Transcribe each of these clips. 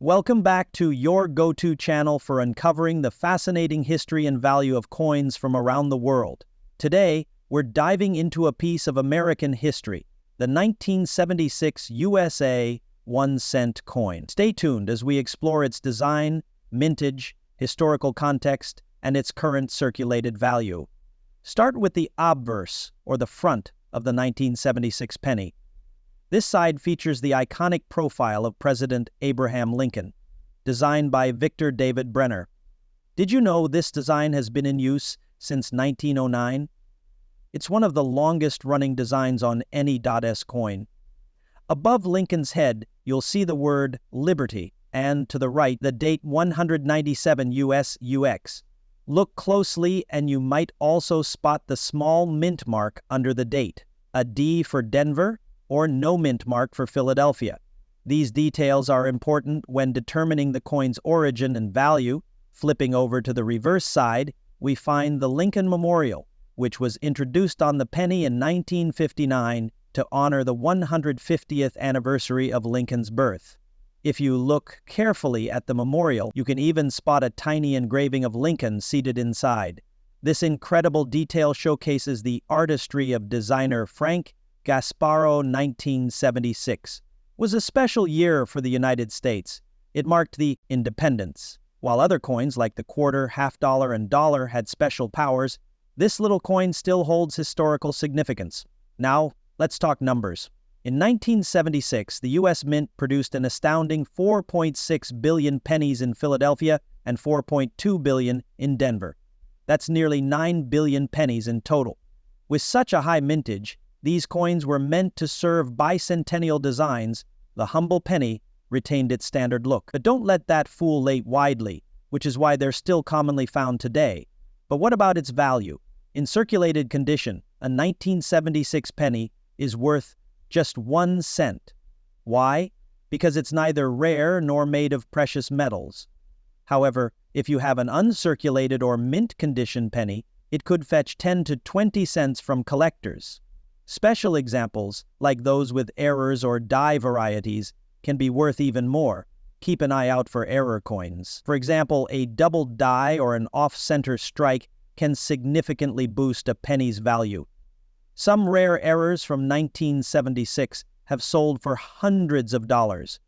Welcome back to your go-to channel for uncovering the fascinating history and value of coins from around the world. Today, we're diving into a piece of American history, the 1976 USA 1-cent coin. Stay tuned as we explore its design, mintage, historical context, and its current circulated value. Start with the obverse, or the front, of the 1976 penny. This side features the iconic profile of President Abraham Lincoln, designed by Victor David Brenner. Did you know this design has been in use since 1909? It's one of the longest-running designs on any .S coin. Above Lincoln's head, you'll see the word Liberty, and to the right, the date 197 US-UX. Look closely and you might also spot the small mint mark under the date, a D for Denver, or no mint mark for Philadelphia. These details are important when determining the coin's origin and value. Flipping over to the reverse side, we find the Lincoln Memorial, which was introduced on the penny in 1959 to honor the 150th anniversary of Lincoln's birth. If you look carefully at the memorial, you can even spot a tiny engraving of Lincoln seated inside. This incredible detail showcases the artistry of designer Frank Gasparro. 1976 was a special year for the United States. It marked the independence. While other coins like the quarter, half dollar, and dollar had special powers, this little coin still holds historical significance. Now, let's talk numbers. In 1976, the U.S. Mint produced an astounding 4.6 billion pennies in Philadelphia and 4.2 billion in Denver. That's nearly 9 billion pennies in total. With such a high mintage, these coins were meant to serve bicentennial designs. The humble penny retained its standard look. But don't let that fool late widely, which is why they're still commonly found today. But what about its value? In circulated condition, a 1976 penny is worth just 1 cent. Why? Because it's neither rare nor made of precious metals. However, if you have an uncirculated or mint condition penny, it could fetch 10 to 20 cents from collectors. Special examples, like those with errors or die varieties, can be worth even more. Keep an eye out for error coins. For example, a double die or an off-center strike can significantly boost a penny's value. Some rare errors from 1976 have sold for hundreds of dollars.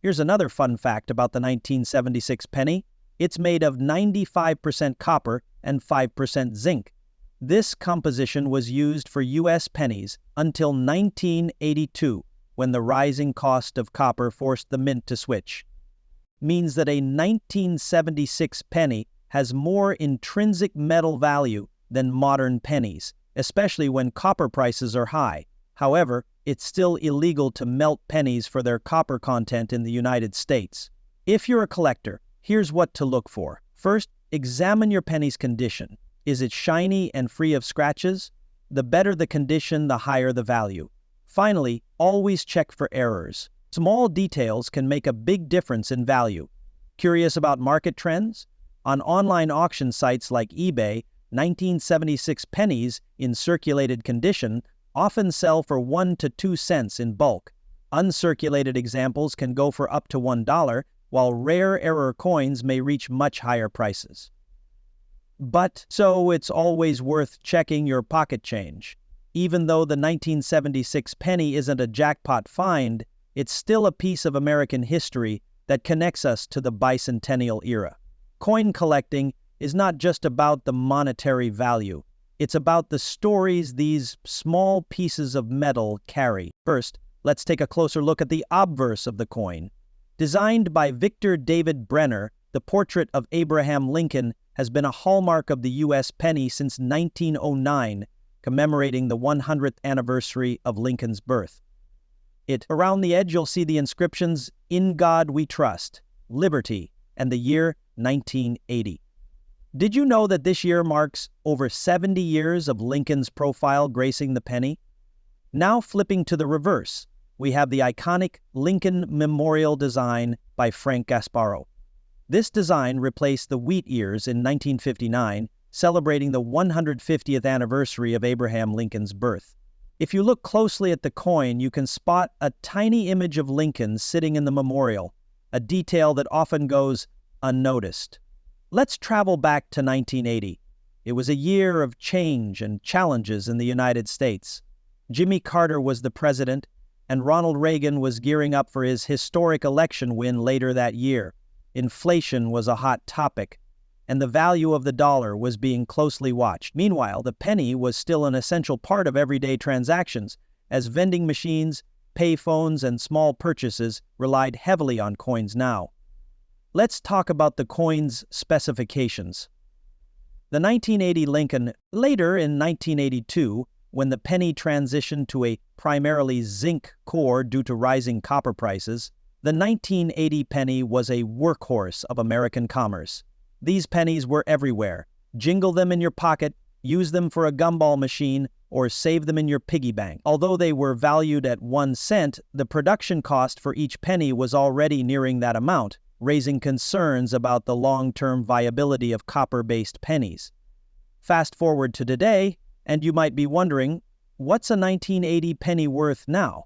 Here's another fun fact about the 1976 penny. It's made of 95% copper and 5% zinc. This composition was used for U.S. pennies until 1982, when the rising cost of copper forced the mint to switch. Means that a 1976 penny has more intrinsic metal value than modern pennies, especially when copper prices are high. However, it's still illegal to melt pennies for their copper content in the United States. If you're a collector, here's what to look for. First, examine your penny's condition. Is it shiny and free of scratches? The better the condition, the higher the value. Finally, always check for errors. Small details can make a big difference in value. Curious about market trends? On online auction sites like eBay, 1976 pennies in circulated condition often sell for 1 to 2 cents in bulk. Uncirculated examples can go for up to $1, while rare error coins may reach much higher prices. So it's always worth checking your pocket change. Even though the 1976 penny isn't a jackpot find, it's still a piece of American history that connects us to the bicentennial era. Coin collecting is not just about the monetary value. It's about the stories these small pieces of metal carry. First, let's take a closer look at the obverse of the coin. Designed by Victor David Brenner, the portrait of Abraham Lincoln has been a hallmark of the U.S. penny since 1909, commemorating the 100th anniversary of Lincoln's birth. Around the edge, you'll see the inscriptions, "In God We Trust," "Liberty," and the year 1980. Did you know that this year marks over 70 years of Lincoln's profile gracing the penny? Now flipping to the reverse, we have the iconic Lincoln Memorial design by Frank Gasparro. This design replaced the wheat ears in 1959, celebrating the 150th anniversary of Abraham Lincoln's birth. If you look closely at the coin, you can spot a tiny image of Lincoln sitting in the memorial, a detail that often goes unnoticed. Let's travel back to 1980. It was a year of change and challenges in the United States. Jimmy Carter was the president, and Ronald Reagan was gearing up for his historic election win later that year. Inflation was a hot topic, and the value of the dollar was being closely watched. Meanwhile, the penny was still an essential part of everyday transactions, as vending machines, payphones, and small purchases relied heavily on coins now. Let's talk about the coin's specifications. The 1980 Lincoln, later in 1982, when the penny transitioned to a primarily zinc core due to rising copper prices, the 1980 penny was a workhorse of American commerce. These pennies were everywhere. Jingle them in your pocket, use them for a gumball machine, or save them in your piggy bank. Although they were valued at 1 cent, the production cost for each penny was already nearing that amount, raising concerns about the long-term viability of copper-based pennies. Fast forward to today, and you might be wondering, what's a 1980 penny worth now?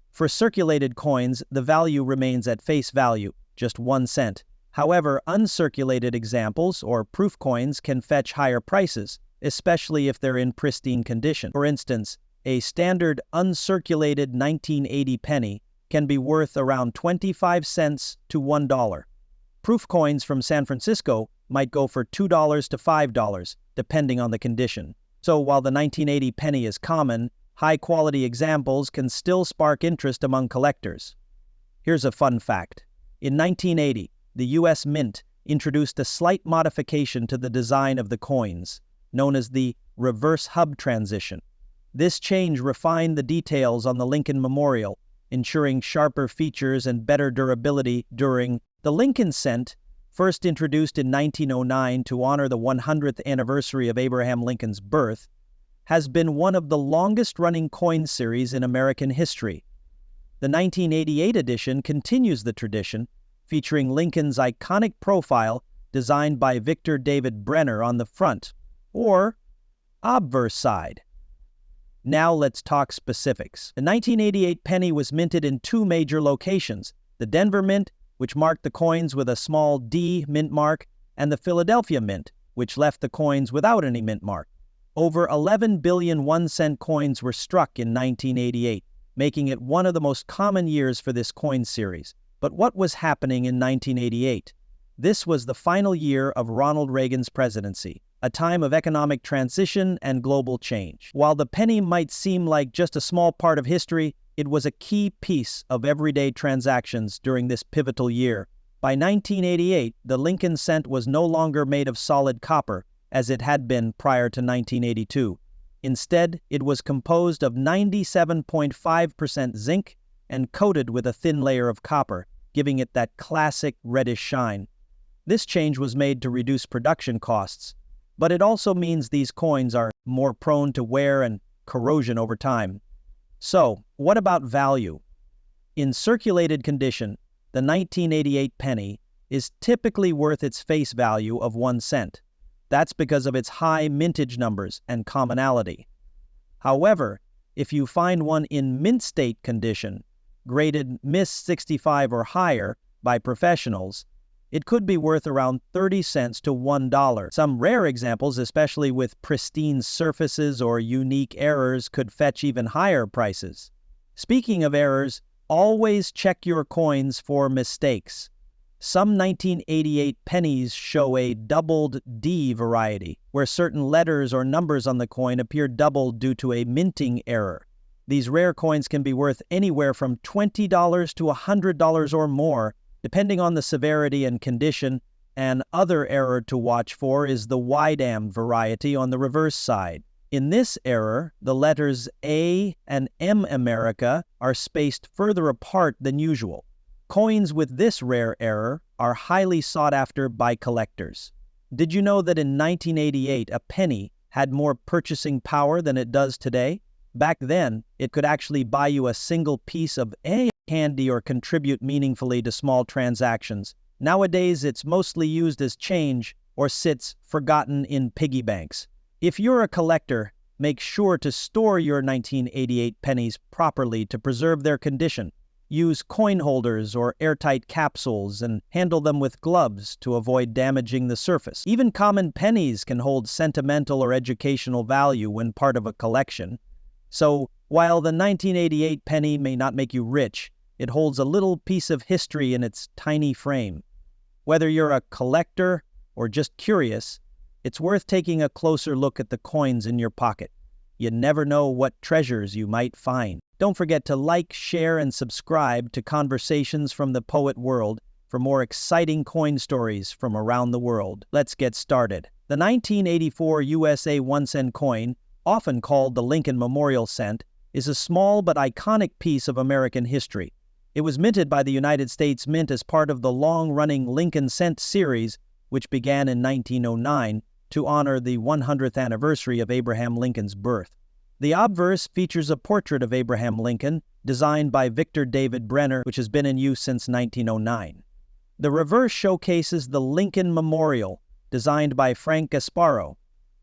For circulated coins, the value remains at face value, just 1 cent. However, uncirculated examples, or proof coins, can fetch higher prices, especially if they're in pristine condition. For instance, a standard uncirculated 1980 penny can be worth around 25 cents to $1. Proof coins from San Francisco might go for $2 to $5, depending on the condition. So while the 1980 penny is common, high-quality examples can still spark interest among collectors. Here's a fun fact. In 1980, the U.S. Mint introduced a slight modification to the design of the coins, known as the reverse hub transition. This change refined the details on the Lincoln Memorial, ensuring sharper features and better durability during the Lincoln Cent, first introduced in 1909 to honor the 100th anniversary of Abraham Lincoln's birth, has been one of the longest-running coin series in American history. The 1988 edition continues the tradition, featuring Lincoln's iconic profile designed by Victor David Brenner on the front, or obverse side. Now let's talk specifics. The 1988 penny was minted in 2 major locations, the Denver Mint, which marked the coins with a small D mint mark, and the Philadelphia Mint, which left the coins without any mint mark. Over 11 billion 1-cent coins were struck in 1988, making it one of the most common years for this coin series. But what was happening in 1988? This was the final year of Ronald Reagan's presidency, a time of economic transition and global change. While the penny might seem like just a small part of history, it was a key piece of everyday transactions during this pivotal year. By 1988, the Lincoln Cent was no longer made of solid copper, as it had been prior to 1982. Instead, it was composed of 97.5% zinc and coated with a thin layer of copper, giving it that classic reddish shine. This change was made to reduce production costs, but it also means these coins are more prone to wear and corrosion over time. So, what about value? In circulated condition, the 1988 penny is typically worth its face value of 1 cent. That's because of its high mintage numbers and commonality. However, if you find one in mint state condition, graded Miss 65 or higher by professionals, it could be worth around 30 cents to $1. Some rare examples, especially with pristine surfaces or unique errors, could fetch even higher prices. Speaking of errors, always check your coins for mistakes. Some 1988 pennies show a doubled D variety, where certain letters or numbers on the coin appear doubled due to a minting error. These rare coins can be worth anywhere from $20 to $100 or more, depending on the severity and condition. An other error to watch for is the Widam variety on the reverse side. In this error, the letters A and M America are spaced further apart than usual. Coins with this rare error are highly sought after by collectors. Did you know that in 1988 a penny had more purchasing power than it does today? Back then, it could actually buy you a single piece of candy or contribute meaningfully to small transactions. Nowadays, it's mostly used as change or sits forgotten in piggy banks. If you're a collector, make sure to store your 1988 pennies properly to preserve their condition. Use coin holders or airtight capsules and handle them with gloves to avoid damaging the surface. Even common pennies can hold sentimental or educational value when part of a collection. So, while the 1988 penny may not make you rich, it holds a little piece of history in its tiny frame. Whether you're a collector or just curious, it's worth taking a closer look at the coins in your pocket. You never know what treasures you might find. Don't forget to like, share, and subscribe to Conversations from the Poet World for more exciting coin stories from around the world. Let's get started. The 1984 USA 1-cent coin, often called the Lincoln Memorial Cent, is a small but iconic piece of American history. It was minted by the United States Mint as part of the long-running Lincoln Cent series, which began in 1909 to honor the 100th anniversary of Abraham Lincoln's birth. The obverse features a portrait of Abraham Lincoln, designed by Victor David Brenner, which has been in use since 1909. The reverse showcases the Lincoln Memorial, designed by Frank Gasparo.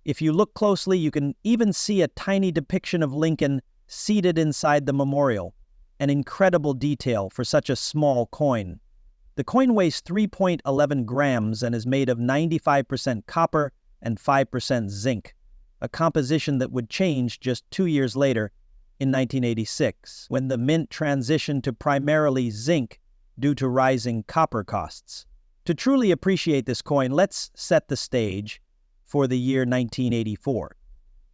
If you look closely, you can even see a tiny depiction of Lincoln seated inside the memorial, an incredible detail for such a small coin. The coin weighs 3.11 grams and is made of 95% copper and 5% zinc, a composition that would change just 2 years later in 1986, when the mint transitioned to primarily zinc due to rising copper costs. To truly appreciate this coin, let's set the stage for the year 1984.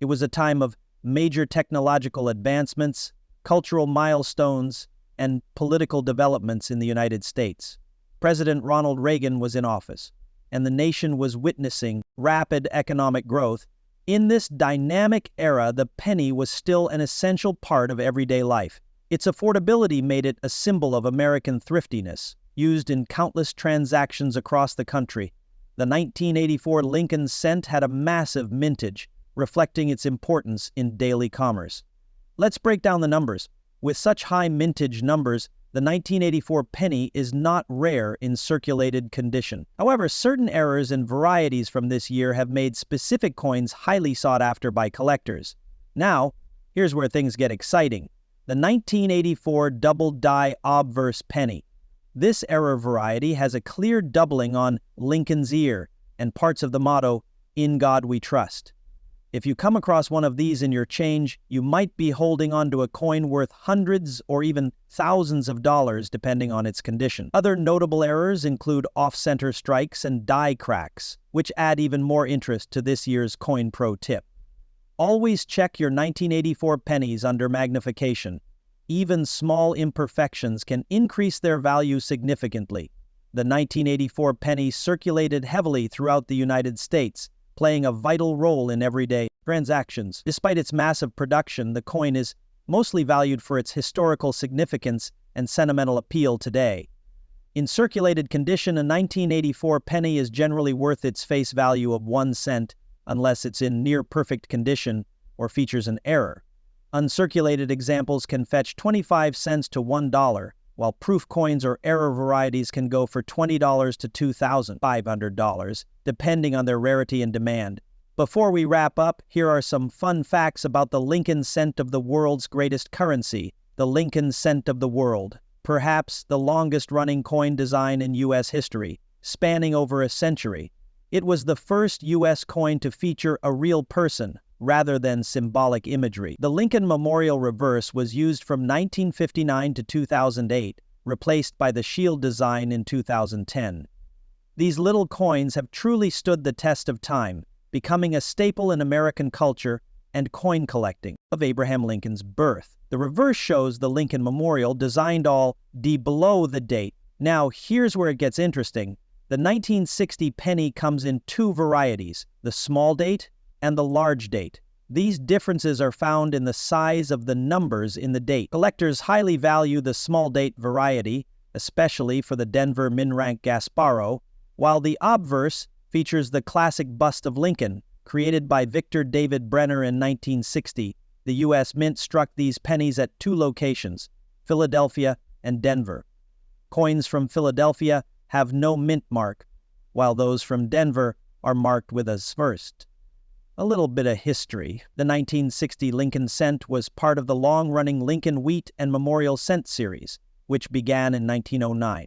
It was a time of major technological advancements, cultural milestones, and political developments in the United States. President Ronald Reagan was in office, and the nation was witnessing rapid economic growth. In this dynamic era, the penny was still an essential part of everyday life. Its affordability made it a symbol of American thriftiness, used in countless transactions across the country. The 1984 Lincoln Cent had a massive mintage, reflecting its importance in daily commerce. Let's break down the numbers. With such high mintage numbers, the 1984 penny is not rare in circulated condition. However, certain errors and varieties from this year have made specific coins highly sought after by collectors. Now, here's where things get exciting. The 1984 double die obverse penny. This error variety has a clear doubling on Lincoln's ear and parts of the motto, "In God We Trust." If you come across one of these in your change, you might be holding onto a coin worth hundreds or even thousands of dollars depending on its condition. Other notable errors include off-center strikes and die cracks, which add even more interest to this year's Coin Pro tip. Always check your 1984 pennies under magnification. Even small imperfections can increase their value significantly. The 1984 penny circulated heavily throughout the United States, playing a vital role in everyday transactions. Despite its massive production, the coin is mostly valued for its historical significance and sentimental appeal today. In circulated condition, a 1984 penny is generally worth its face value of 1 cent unless it's in near-perfect condition or features an error. Uncirculated examples can fetch 25 cents to $1, while proof coins or error varieties can go for $20 to $2,500, depending on their rarity and demand. Before we wrap up, here are some fun facts about the Lincoln Cent of the world's greatest currency, the Lincoln Cent of the world. Perhaps the longest-running coin design in U.S. history, spanning over a century. It was the first U.S. coin to feature a real person, rather than symbolic imagery. The Lincoln Memorial reverse was used from 1959 to 2008, replaced by the shield design in 2010. These little coins have truly stood the test of time, becoming a staple in American culture and coin collecting of Abraham Lincoln's birth. The reverse shows the Lincoln Memorial designed all D below the date. Now, here's where it gets interesting. The 1960 penny comes in two varieties, the small date and the large date. These differences are found in the size of the numbers in the date. Collectors highly value the small date variety, especially for the Denver min-rank Gasparo, while the obverse features the classic bust of Lincoln, created by Victor David Brenner in 1960. The U.S. Mint struck these pennies at two locations, Philadelphia and Denver. Coins from Philadelphia have no mint mark, while those from Denver are marked with a first. A little bit of history. The 1960 Lincoln Cent was part of the long-running Lincoln Wheat and Memorial Cent series. which began in 1909.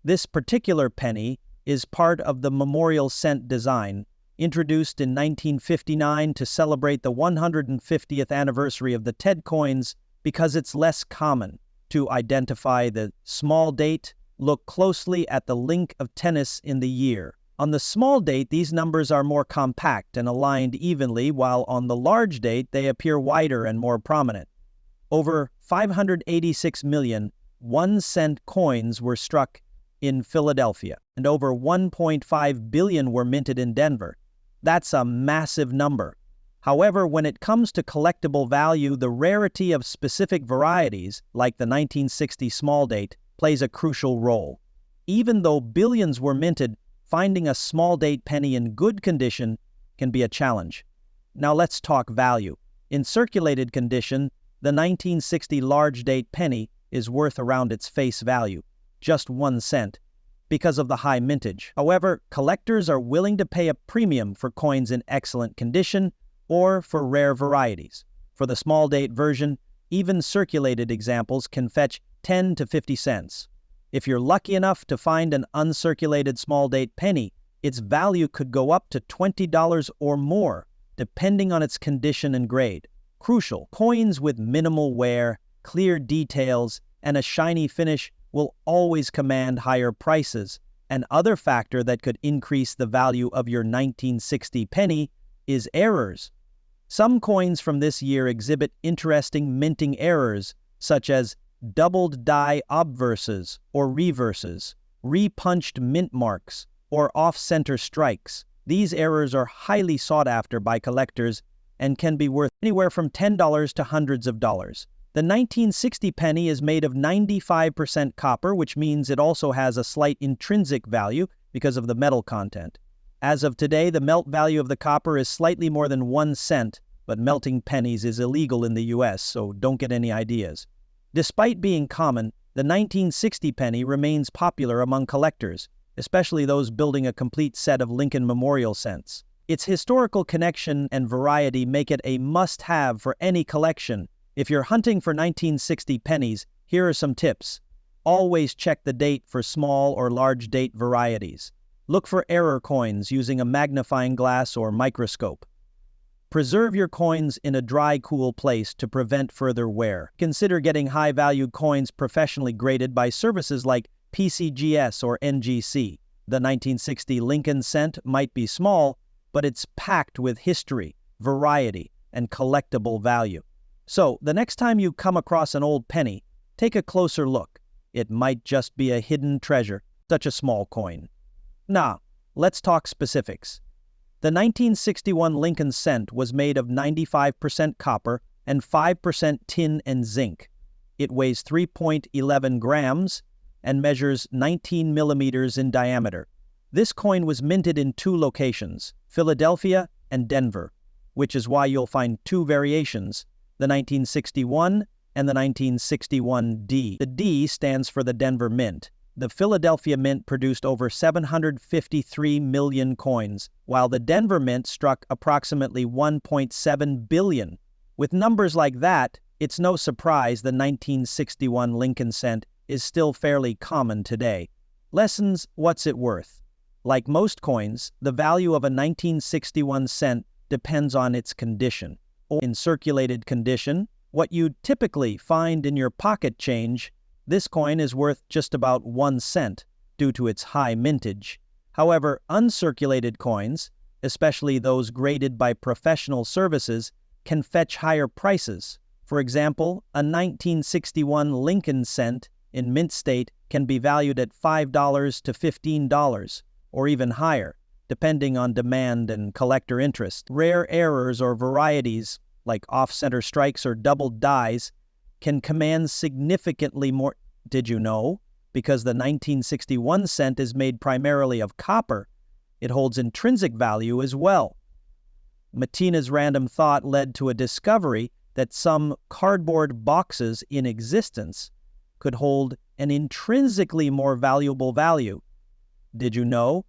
This particular penny is part of the memorial cent design, introduced in 1959 to celebrate the 150th anniversary of the Ted coins because it's less common. To identify the small date, look closely at the link of tennis in the year. On the small date, these numbers are more compact and aligned evenly, while on the large date, they appear wider and more prominent. Over 586 million 1-cent coins were struck in Philadelphia, and over 1.5 billion were minted in Denver. That's a massive number. However, when it comes to collectible value, the rarity of specific varieties, like the 1960 small date, plays a crucial role. Even though billions were minted, finding a small date penny in good condition can be a challenge. Now let's talk value. In circulated condition, the 1960 large date penny is worth around its face value, just 1 cent, because of the high mintage. However, collectors are willing to pay a premium for coins in excellent condition or for rare varieties. For the small date version, even circulated examples can fetch 10 to 50 cents. If you're lucky enough to find an uncirculated small date penny, its value could go up to $20 or more, depending on its condition and grade. Crucial, coins with minimal wear, clear details, and a shiny finish will always command higher prices. An other factor that could increase the value of your 1960 penny is errors. Some coins from this year exhibit interesting minting errors, such as doubled die obverses or reverses, repunched mint marks, or off-center strikes. These errors are highly sought after by collectors and can be worth anywhere from $10 to hundreds of dollars. The 1960 penny is made of 95% copper, which means it also has a slight intrinsic value because of the metal content. As of today, the melt value of the copper is slightly more than 1 cent, but melting pennies is illegal in the US, so don't get any ideas. Despite being common, the 1960 penny remains popular among collectors, especially those building a complete set of Lincoln Memorial cents. Its historical connection and variety make it a must-have for any collection. If you're hunting for 1960 pennies, here are some tips. Always check the date for small or large date varieties. Look for error coins using a magnifying glass or microscope. Preserve your coins in a dry, cool place to prevent further wear. Consider getting high-valued coins professionally graded by services like PCGS or NGC. The 1960 Lincoln cent might be small, but it's packed with history, variety, and collectible value. So, the next time you come across an old penny, take a closer look. It might just be a hidden treasure, such a small coin. Now, let's talk specifics. The 1961 Lincoln cent was made of 95% copper and 5% tin and zinc. It weighs 3.11 grams and measures 19 millimeters in diameter. This coin was minted in 2 locations, Philadelphia and Denver, which is why you'll find 2 variations, the 1961 and the 1961D. The D stands for the Denver Mint. The Philadelphia Mint produced over 753 million coins, while the Denver Mint struck approximately 1.7 billion. With numbers like that, it's no surprise the 1961 Lincoln cent is still fairly common today. Lessons: what's it worth? Like most coins, the value of a 1961 cent depends on its condition. In circulated condition, what you'd typically find in your pocket change, this coin is worth just about 1 cent due to its high mintage. However, uncirculated coins, especially those graded by professional services, can fetch higher prices. For example, a 1961 Lincoln cent in mint state can be valued at $5 to $15, or even higher, depending on demand and collector interest. Rare errors or varieties, like off-center strikes or doubled dies, can command significantly more. Did you know? Because the 1961 cent is made primarily of copper, it holds intrinsic value as well. Matina's random thought led to a discovery that some cardboard boxes in existence could hold an intrinsically more valuable value. Did you know?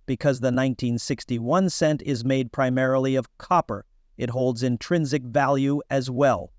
Because the 1961 cent is made primarily of copper, it holds intrinsic value as well.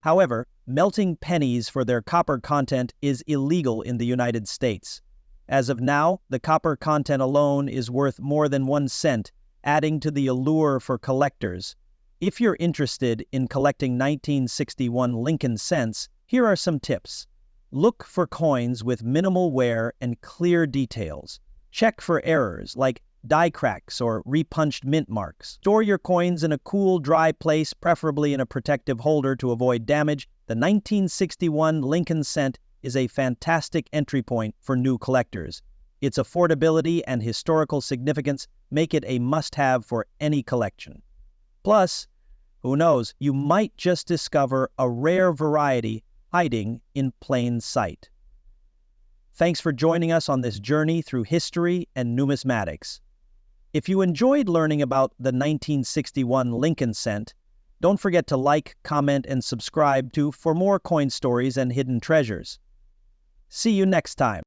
However, melting pennies for their copper content is illegal in the United States. As of now, the copper content alone is worth more than 1 cent, adding to the allure for collectors. If you're interested in collecting 1961 Lincoln cents, here are some tips. Look for coins with minimal wear and clear details. Check for errors like die cracks or repunched mint marks. Store your coins in a cool, dry place, preferably in a protective holder to avoid damage. The 1961 Lincoln cent is a fantastic entry point for new collectors. Its affordability and historical significance make it a must-have for any collection. Plus, who knows, you might just discover a rare variety hiding in plain sight. Thanks for joining us on this journey through history and numismatics. If you enjoyed learning about the 1961 Lincoln cent, don't forget to like, comment, and subscribe for more coin stories and hidden treasures. See you next time.